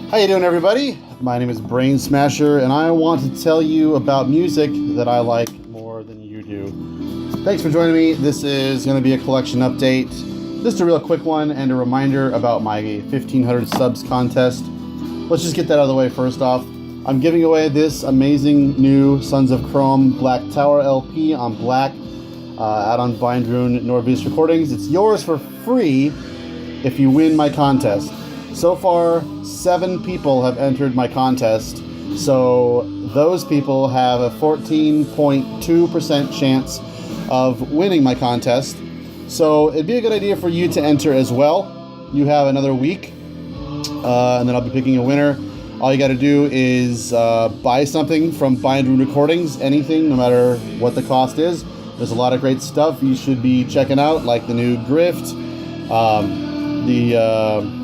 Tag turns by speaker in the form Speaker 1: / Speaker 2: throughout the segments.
Speaker 1: How you doing, everybody? My name is Brainsmasher, and I want to tell you about music that I like more than you do. Thanks for joining me. This is going to be a collection update. Just a real quick one and a reminder about my 1500 subs contest. Let's just get that out of the way first off. I'm giving away this amazing new Sons of Chrome Black Tower LP on black out on Bindrune Northeast Recordings. It's yours for free if you win my contest. So far, 7 people have entered my contest, so those people have a 14.2% chance of winning my contest. So it'd be a good idea for you to enter as well. You have another week, and then I'll be picking a winner. All you got to do is buy something from Bindrune Recordings, anything, no matter what the cost is. There's a lot of great stuff you should be checking out, like the new Grift, the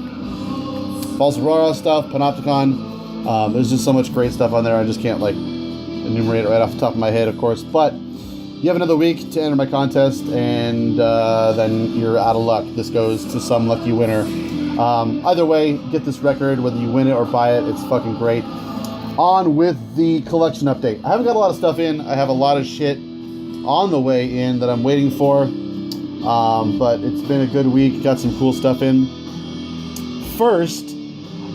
Speaker 1: False Aurora stuff, Panopticon. There's just so much great stuff on there. I just can't enumerate it right off the top of my head, of course. But you have another week to enter my contest, and then you're out of luck. This goes to some lucky winner. Either way, get this record, whether you win it or buy it. It's fucking great. On with the collection update. I haven't got a lot of stuff in. I have a lot of shit on the way in that I'm waiting for. But it's been a good week. Got some cool stuff in. First,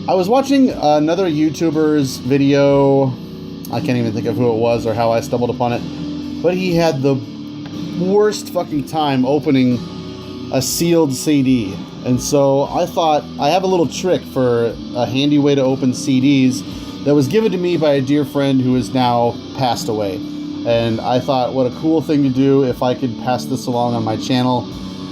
Speaker 1: I was watching another YouTuber's video. I can't even think of who it was or how I stumbled upon it. But he had the worst fucking time opening a sealed CD. And so I thought I have a little trick for a handy way to open CDs that was given to me by a dear friend who is now passed away. And I thought, what a cool thing to do if I could pass this along on my channel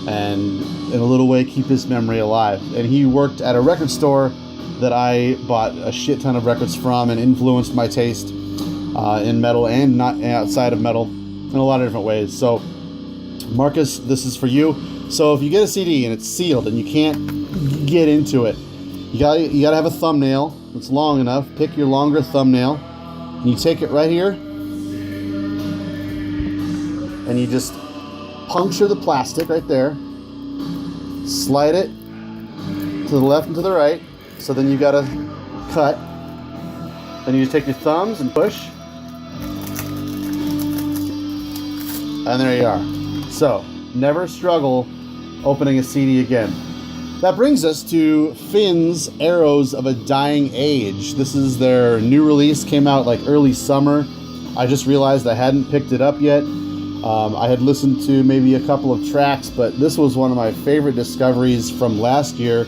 Speaker 1: and in a little way keep his memory alive. And he worked at a record store that I bought a shit ton of records from and influenced my taste in metal and not outside of metal in a lot of different ways. So Marcus, this is for you. So if you get a CD and it's sealed and you can't get into it, you gotta have a thumbnail that's long enough. Pick your longer thumbnail and you take it right here and you just puncture the plastic right there, slide it to the left and to the right. So then you gotta cut. Then you just take your thumbs and push. And there you are. So, never struggle opening a CD again. That brings us to Finn's Arrows of a Dying Age. This is their new release, came out like early summer. I just realized I hadn't picked it up yet. I had listened to maybe a couple of tracks, but this was one of my favorite discoveries from last year.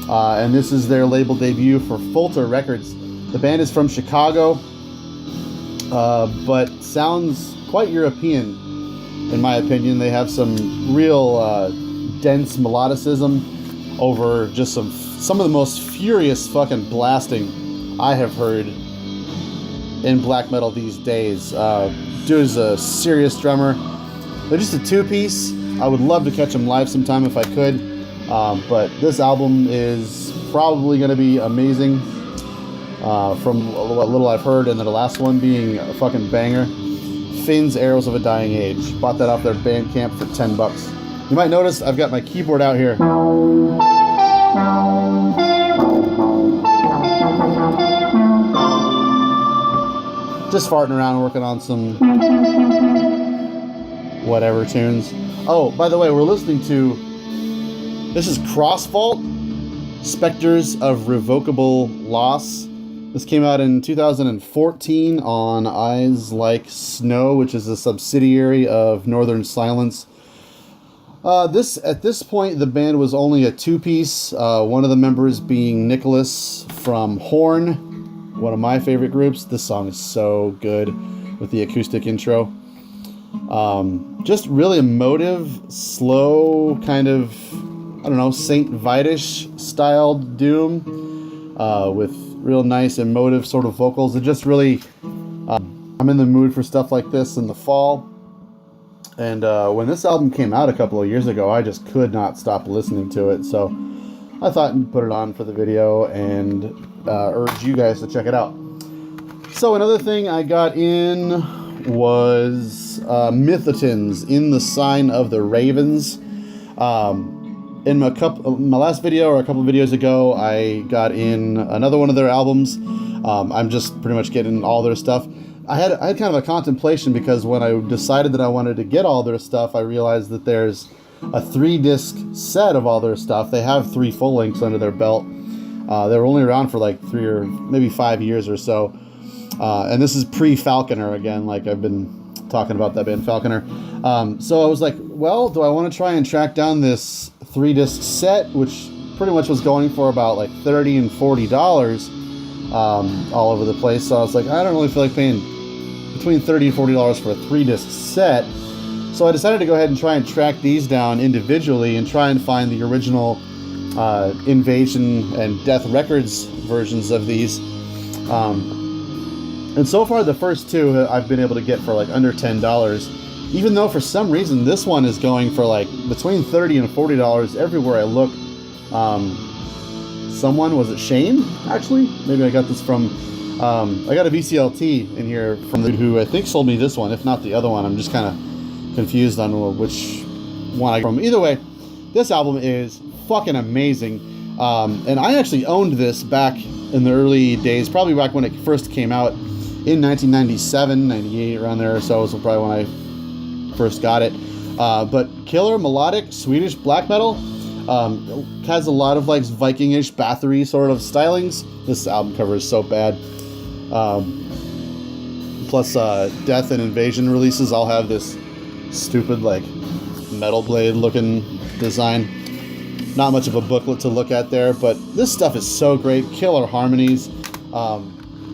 Speaker 1: And this is their label debut for Folter Records. The band is from Chicago, but sounds quite European, in my opinion. They have some real dense melodicism over just some of the most furious fucking blasting I have heard in black metal these days. Dude is a serious drummer. They're just a 2-piece. I would love to catch them live sometime if I could. But this album is probably going to be amazing from what little I've heard, and then the last one being a fucking banger. Finn's Arrows of a Dying Age. Bought that off their Bandcamp for $10. You might notice I've got my keyboard out here. Just farting around working on some whatever tunes. Oh, by the way, we're listening to, this is Crossfault, Spectres of Revocable Loss. This came out in 2014 on i.c.e, which is a subsidiary of Northern Silence. At this point, the band was only a 2-piece, one of the members being Nicholas from Horn, one of my favorite groups. This song is so good with the acoustic intro. Just really emotive, slow, kind of, I don't know, Saint Vitus styled doom, with real nice emotive sort of vocals. It just really, I'm in the mood for stuff like this in the fall. And when this album came out a couple of years ago, I just could not stop listening to it. So I thought I'd put it on for the video and urge you guys to check it out. So another thing I got in was Militant, In the Sign of the Ravens. in my last video or a couple of videos ago, I got in another one of their albums. I'm just pretty much getting all their stuff. I had kind of a contemplation, because when I decided that I wanted to get all their stuff, I realized that there's a 3-disc set of all their stuff. They have 3 full lengths under their belt. They were only around for like 3 or maybe 5 years or so. And this is pre-Falconer again, like I've been talking about that band Falconer. So I was like, well, do I want to try and track down this 3-disc set, which pretty much was going for about like $30 and $40 all over the place. So I was like, I don't really feel like paying between $30 and $40 for a 3-disc set. So I decided to go ahead and try and track these down individually and try and find the original Invasion and Death Records versions of these. And so far, the first 2 I've been able to get for like under $10. Even though for some reason this one is going for like between $30 and $40 everywhere I look. Someone, was it Shane, actually? Maybe I got this from, I got a VCLT in here from the dude who I think sold me this one, if not the other one. I'm just kind of confused on which one I got from. Either way, this album is fucking amazing. And I actually owned this back in the early days, probably back when it first came out in 1997, 98, around there. So it was probably when I first got it. But killer melodic Swedish black metal. Has a lot of like Viking-ish Bathory sort of stylings. This album cover is so bad. Plus Death and Invasion releases all have this stupid like metal blade looking design. Not much of a booklet to look at there, but this stuff is so great. Killer harmonies.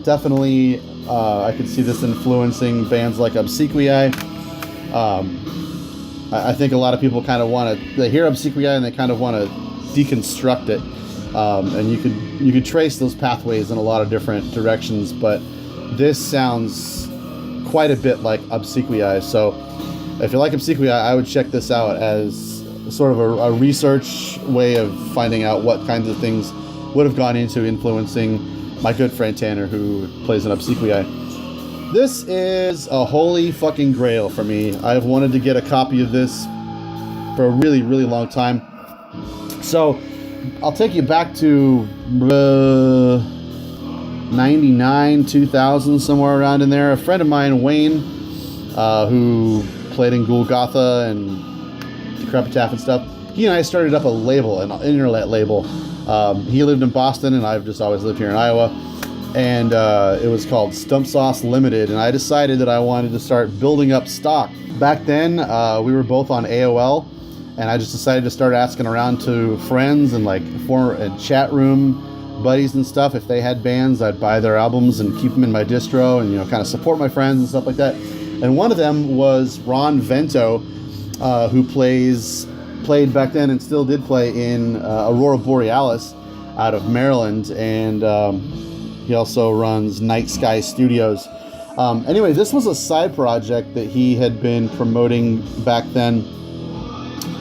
Speaker 1: Definitely I could see this influencing bands like i.c.e. I think a lot of people kind of want to, they hear i.c.e. and they kind of want to deconstruct it. And you could trace those pathways in a lot of different directions, but this sounds quite a bit like i.c.e. So if you like i.c.e., I would check this out as sort of a research way of finding out what kinds of things would have gone into influencing my good friend Tanner, who plays in i.c.e. This is a holy fucking grail for me. I've wanted to get a copy of this for a really, really long time. So I'll take you back to 99, 2000, somewhere around in there. A friend of mine, Wayne, who played in Golgotha and Decrepitaph and stuff, he and I started up a label, an internet label. He lived in Boston, and I've just always lived here in Iowa. And it was called Stump Sauce Limited, and I decided that I wanted to start building up stock. Back then, we were both on AOL, and I just decided to start asking around to friends and like former chat room buddies and stuff. If they had bands, I'd buy their albums and keep them in my distro, and kind of support my friends and stuff like that. And one of them was Ron Vento, who played back then and still did play in Aurora Borealis out of Maryland, and he also runs Night Sky Studios. Anyway, this was a side project that he had been promoting back then.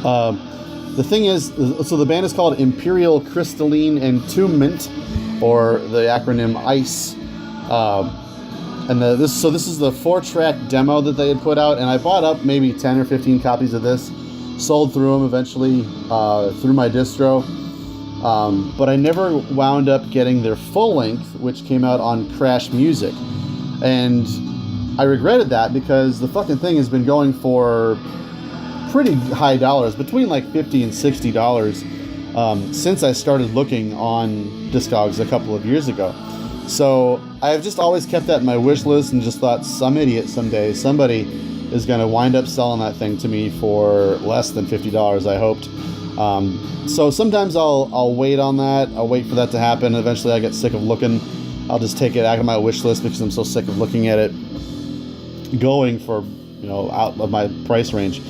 Speaker 1: The thing is, so the band is called Imperial Crystalline Entombment, or the acronym i.c.e. And this is the 4-track demo that they had put out, and I bought up maybe 10 or 15 copies of this, sold through them eventually through my distro. But I never wound up getting their full length, which came out on Crash Music. And I regretted that, because the fucking thing has been going for pretty high dollars, between like $50 and $60, since I started looking on Discogs a couple of years ago. So I've just always kept that in my wish list and just thought, some idiot someday, somebody is going to wind up selling that thing to me for less than $50, I hoped. So sometimes I'll wait on that. I'll wait for that to happen. Eventually I get sick of looking. I'll just take it out of my wish list because I'm so sick of looking at it going for, out of my price range.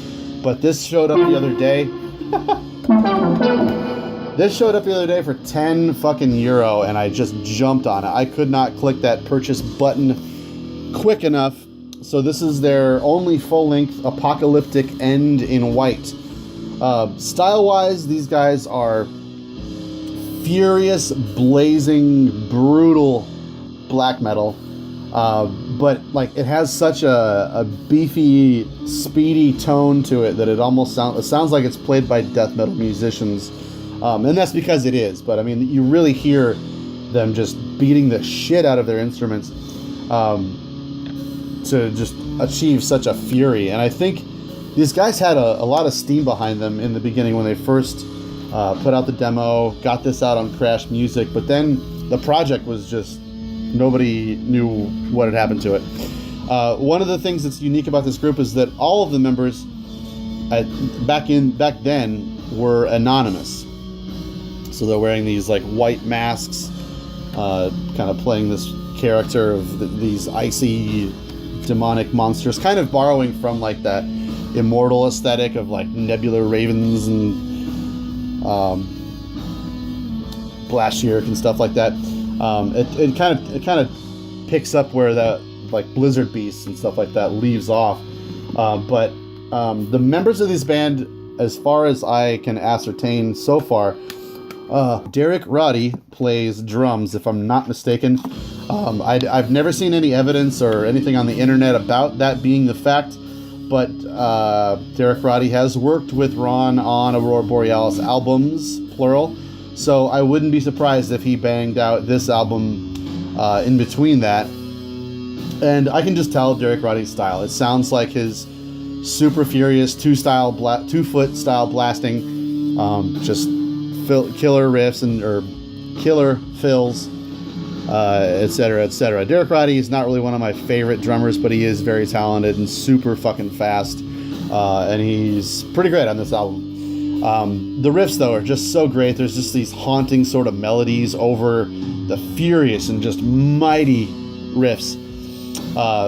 Speaker 1: But this showed up the other day. This showed up the other day for 10 fucking euro, and I just jumped on it. I could not click that purchase button quick enough. So this is their only full-length Apocalyptic End in white. Style-wise, these guys are furious, blazing, brutal black metal. But like it has such a beefy, speedy tone to it that it almost sounds like it's played by death metal musicians, and that's because it is. But I mean, you really hear them just beating the shit out of their instruments to just achieve such a fury. And I think these guys had a lot of steam behind them in the beginning when they first put out the demo, got this out on Crash Music, but then the project was just, nobody knew what had happened to it. One of the things that's unique about this group is that all of the members back then were anonymous. So they're wearing these like white masks, kind of playing this character of these i.c.e. demonic monsters, kind of borrowing from like that immortal aesthetic of like Nebular Ravens and Blashier and stuff like that. It kind of picks up where that like Blizzard Beasts and stuff like that leaves off. But the members of this band, as far as I can ascertain so far, Derek Roddy plays drums, if I'm not mistaken. I've never seen any evidence or anything on the internet about that being the fact, but Derek Roddy has worked with Ron on Aurora Borealis albums, plural, so I wouldn't be surprised if he banged out this album in between that. And I can just tell Derek Roddy's style. It sounds like his super furious 2-foot style blasting, just killer riffs or killer fills, etc., etc. Derek Roddy is not really one of my favorite drummers, but he is very talented and super fucking fast, and he's pretty great on this album. The riffs, though, are just so great. There's just these haunting sort of melodies over the furious and just mighty riffs.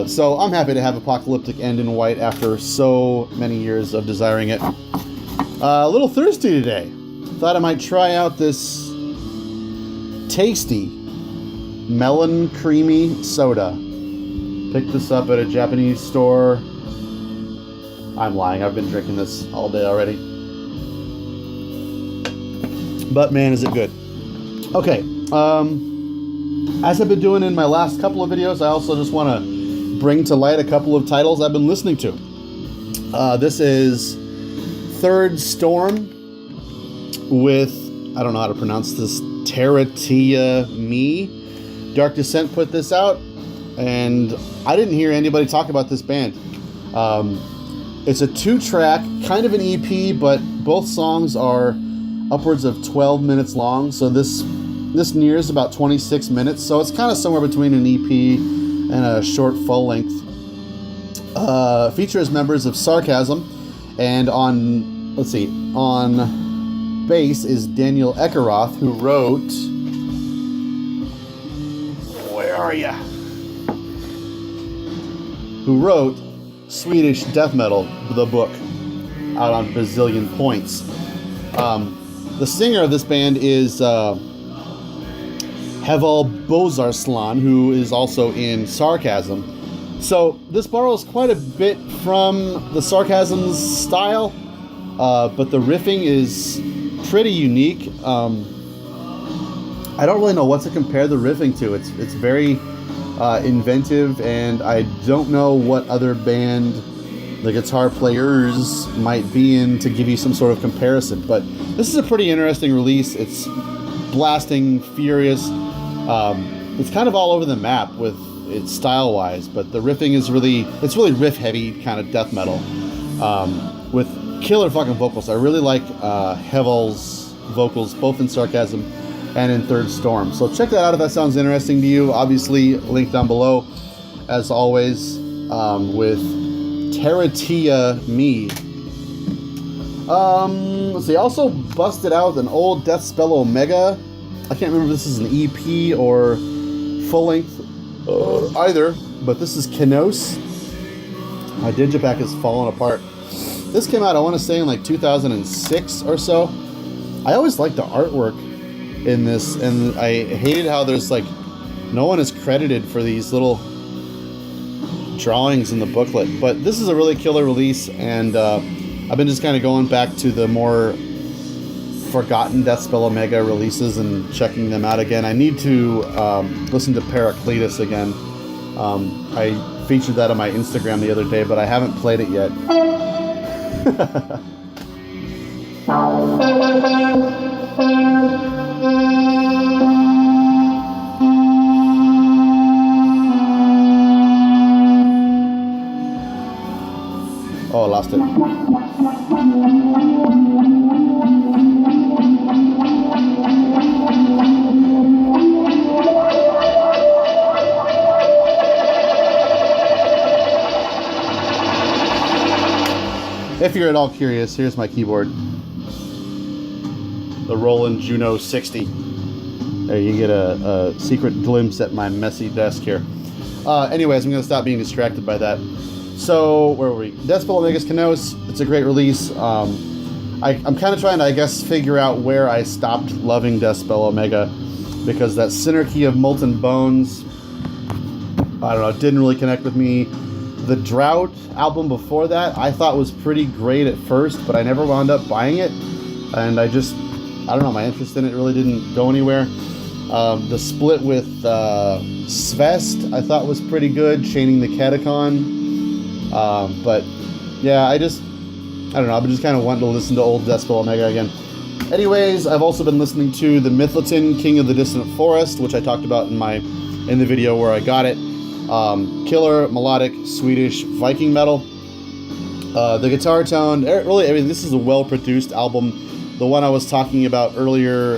Speaker 1: So I'm happy to have Apocalyptic end in white after so many years of desiring it. A little thirsty today. Thought I might try out this tasty melon creamy soda. Picked this up at a Japanese store. I'm lying, I've been drinking this all day already. But man, is it good. Okay, as I've been doing in my last couple of videos, I also just want to bring to light a couple of titles I've been listening to. This is Third Storm with, I don't know how to pronounce this, Teratia Me. Dark Descent put this out, and I didn't hear anybody talk about this band. It's a 2-track, kind of an EP, but both songs are upwards of 12 minutes long, so this nears about 26 minutes, so it's kind of somewhere between an EP and a short full length. Features members of Sarcasm, and on bass is Daniel Eckeroth, who wrote, where are ya? Who wrote Swedish Death Metal, the book, out on Bazillion Points. The singer of this band is Hevel Bozarslan, who is also in Sarcasm. So this borrows quite a bit from the Sarcasm's style, but the riffing is pretty unique. I don't really know what to compare the riffing to. It's very inventive, and I don't know what other band the guitar players might be in to give you some sort of comparison. But this is a pretty interesting release. It's blasting, furious. It's kind of all over the map with it style-wise, but the riffing is really riff-heavy kind of death metal with killer fucking vocals. I really like Hevel's vocals, both in Sarcasm and in Third Storm. So check that out if that sounds interesting to you. Obviously, link down below, as always, with Teratia Me. Let's see, I also busted out an old Deathspell Omega. I can't remember if this is an EP or full length either, but this is Kenos. My digipack has fallen apart. This came out, I want to say, in like 2006 or so. I always liked the artwork in this, and I hated how there's like no one is credited for these little drawings in the booklet. But this is a really killer release, and I've been just kind of going back to the more forgotten Deathspell Omega releases and checking them out again. I need to listen to Paracletus again, I featured that on my Instagram the other day, but I haven't played it yet. Oh, I lost it. If you're at all curious, here's my keyboard. The Roland Juno 60. There you get a secret glimpse at my messy desk here. Anyways, I'm going to stop being distracted by that. So, where were we? Deathspell Omega's Canos. It's a great release. I'm kind of trying to, I guess, figure out where I stopped loving Deathspell Omega, because that Sinner Key of Molten Bones, I don't know, it didn't really connect with me. The Drought album before that, I thought was pretty great at first, but I never wound up buying it. And I don't know, my interest in it really didn't go anywhere. The split with Svest, I thought was pretty good, Chaining the Catacon. But yeah, I don't know, I've been just kind of wanting to listen to old Deathspell Omega again. Anyways, I've also been listening to the Militant, King of the Distant Forest, which I talked about in the video where I got it. Killer, melodic, Swedish Viking metal. The guitar tone, really, I mean, this is a well-produced album. The one I was talking about earlier,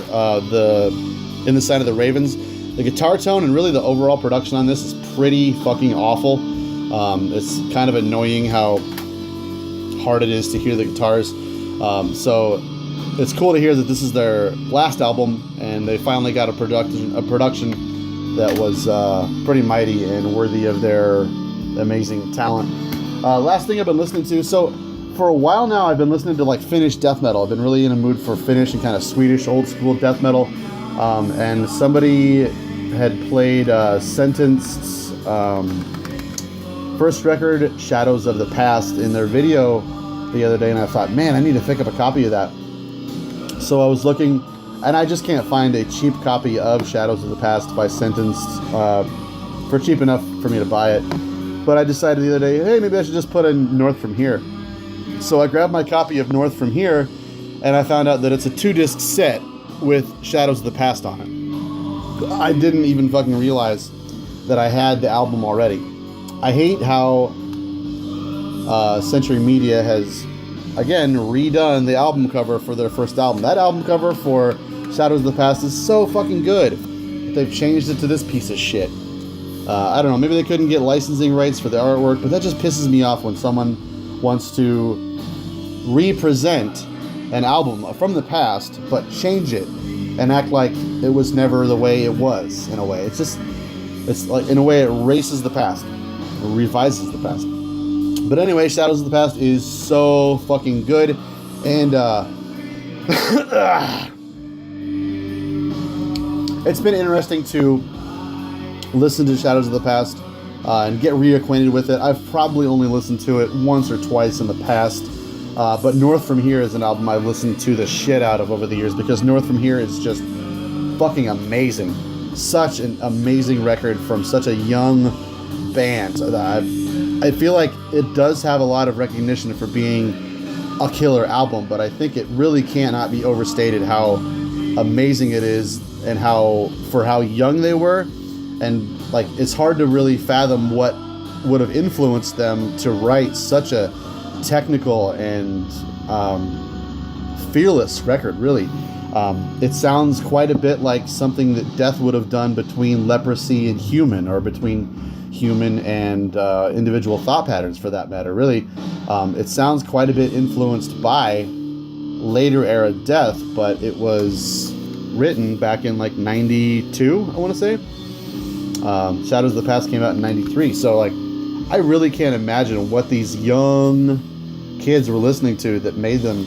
Speaker 1: In the Sign of the Ravens, the guitar tone and really the overall production on this is pretty fucking awful. It's kind of annoying how hard it is to hear the guitars. So it's cool to hear that this is their last album and they finally got a production that was pretty mighty and worthy of their amazing talent. Last thing I've been listening to, so for a while now I've been listening to like Finnish death metal. I've been really in a mood for Finnish and kind of Swedish old school death metal. And somebody had played Sentenced's first record, Shadows of the Past, in their video the other day, and I thought, man, I need to pick up a copy of that. So I was looking, and I just can't find a cheap copy of Shadows of the Past by Sentenced for cheap enough for me to buy it. But I decided the other day, hey, maybe I should just put in North From Here. So I grabbed my copy of North From Here, and I found out that it's a 2-disc set with Shadows of the Past on it. I didn't even fucking realize that I had the album already. I hate how Century Media has, again, redone the album cover for their first album. That album cover for Shadows of the Past is so fucking good. They've changed it to this piece of shit. I don't know, maybe they couldn't get licensing rights for the artwork, but that just pisses me off when someone wants to represent an album from the past, but change it and act like it was never the way it was, in a way. It's like, in a way, it erases the past, or revises the past. But anyway, Shadows of the Past is so fucking good, and it's been interesting to listen to Shadows of the Past and get reacquainted with it. I've probably only listened to it once or twice in the past. But North From Here is an album I've listened to the shit out of over the years, because North From Here is just fucking amazing. Such an amazing record from such a young band. I feel like it does have a lot of recognition for being a killer album, but I think it really cannot be overstated how amazing it is and for how young they were. And like, it's hard to really fathom what would have influenced them to write such a technical and fearless record, really. It sounds quite a bit like something that Death would have done between Leprosy and Human, or between Human and Individual Thought Patterns, for that matter, really. It sounds quite a bit influenced by later era Death, but it was written back in like 92, I want to say. Shadows of the Past came out in 93, so like, I really can't imagine what these young kids were listening to that made them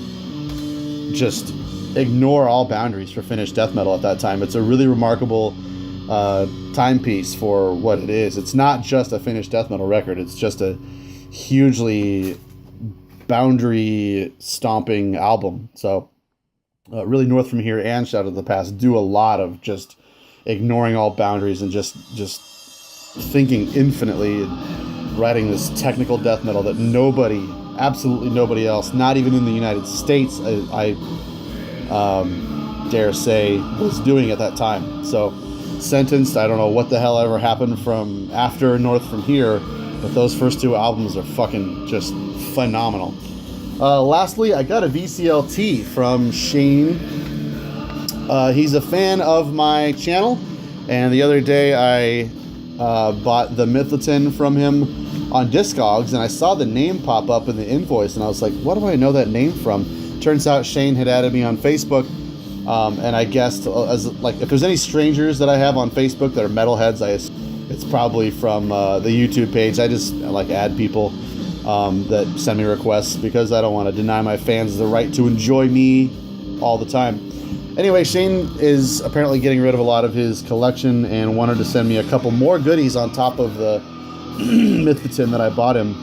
Speaker 1: just ignore all boundaries for Finnish death metal at that time. It's a really remarkable timepiece for what it is. It's not just a Finnish death metal record. It's just a hugely boundary stomping album. So really, North From Here and Shadow of the Past do a lot of just ignoring all boundaries and just thinking infinitely, writing this technical death metal that nobody, absolutely nobody else, not even in the United States, I dare say, was doing at that time. So Sentenced, I don't know what the hell ever happened from after North from Here, but those first two albums are fucking just phenomenal. Lastly, I got a VCLT from Shane. He's a fan of my channel, and the other day I bought the Militant from him on Discogs, and I saw the name pop up in the invoice, and I was like, what do I know that name from? Turns out Shane had added me on Facebook, and I guessed, as like, if there's any strangers that I have on Facebook that are metalheads, it's probably from the YouTube page. I just like add people that send me requests because I don't want to deny my fans the right to enjoy me all the time. Anyway, Shane is apparently getting rid of a lot of his collection and wanted to send me a couple more goodies on top of the Militant that I bought him.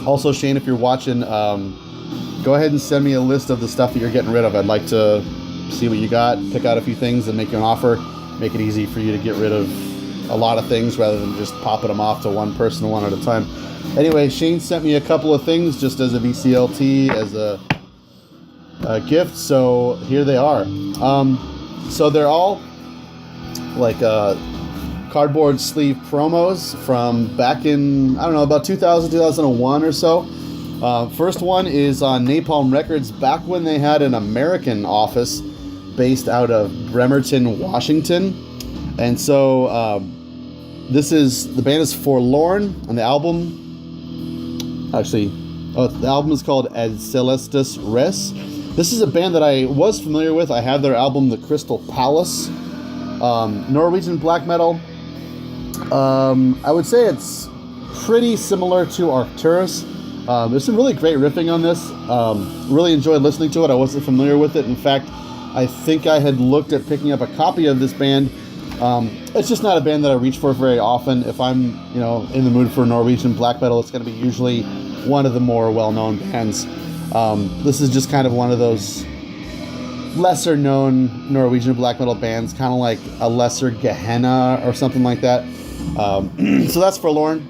Speaker 1: Also, Shane, if you're watching, go ahead and send me a list of the stuff that you're getting rid of. I'd like to see what you got, pick out a few things and make you an offer, make it easy for you to get rid of a lot of things rather than just popping them off to one person one at a time. Anyway, Shane sent me a couple of things just as a VCLT, as a gift, so here they are. So they're all like cardboard sleeve promos from back in, I don't know, about 2000, 2001 or so. First one is on Napalm Records back when they had an American office based out of Bremerton, Washington. And so this is, the band is Forlorn, and the album, the album is called Ad Celestis Res. This is a band that I was familiar with. I have their album, The Crystal Palace. Norwegian black metal. I would say it's pretty similar to Arcturus. There's some really great riffing on this. Really enjoyed listening to it. I wasn't familiar with it. In fact, I think I had looked at picking up a copy of this band. It's just not a band that I reach for very often. If I'm, in the mood for Norwegian black metal, it's going to be usually one of the more well-known bands. This is just kind of one of those lesser-known Norwegian black metal bands, kind of like a lesser Gehenna or something like that. So that's Forlorn.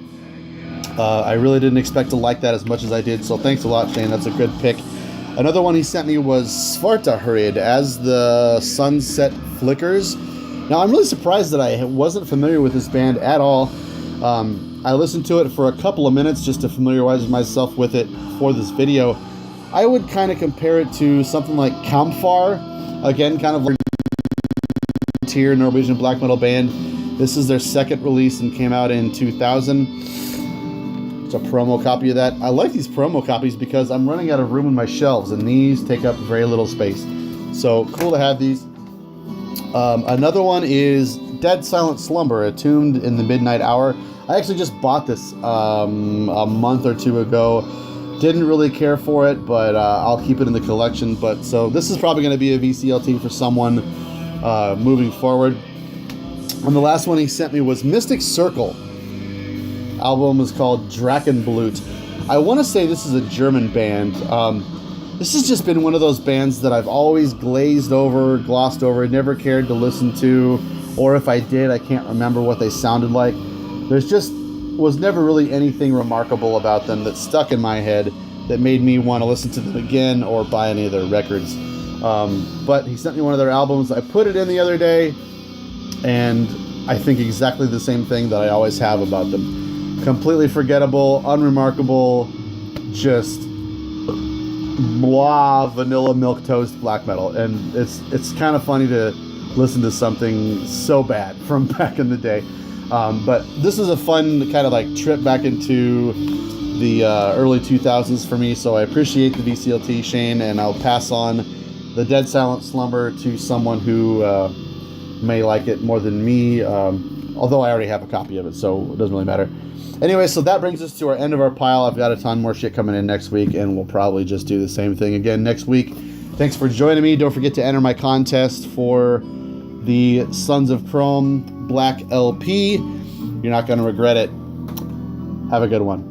Speaker 1: I really didn't expect to like that as much as I did, so thanks a lot, Shane. That's a good pick. Another one he sent me was Svartahurid, As the Sunset Flickers. Now, I'm really surprised that I wasn't familiar with this band at all. I listened to it for a couple of minutes just to familiarize myself with it for this video. I would kind of compare it to something like Kamfar. Again, kind of like a tier Norwegian black metal band. This is their second release and came out in 2000. It's a promo copy of that. I like these promo copies because I'm running out of room in my shelves, and these take up very little space. So cool to have these. Another one is Dead Silent Slumber, Attuned in the Midnight Hour. I actually just bought this a month or two ago. Didn't really care for it, but I'll keep it in the collection. But so this is probably going to be a VCLT for someone moving forward. And the last one he sent me was Mystic Circle. Album is called Drachenblut. I want to say this is a German band. This has just been one of those bands that I've always glossed over, never cared to listen to, or if I did, I can't remember what they sounded like. There's just was never really anything remarkable about them that stuck in my head that made me want to listen to them again or buy any of their records. But he sent me one of their albums. I put it in the other day, and I think exactly the same thing that I always have about them. Completely forgettable, unremarkable, just blah, vanilla milk toast black metal. And it's kind of funny to listen to something so bad from back in the day. But this is a fun kind of like trip back into the early 2000s for me. So I appreciate the VCLT, Shane, and I'll pass on the Dead Silent Slumber to someone who may like it more than me. Although I already have a copy of it, so it doesn't really matter. Anyway, so that brings us to our end of our pile. I've got a ton more shit coming in next week, and we'll probably just do the same thing again next week. Thanks for joining me. Don't forget to enter my contest for the Sons of Chrome Black LP. You're not going to regret it. Have a good one.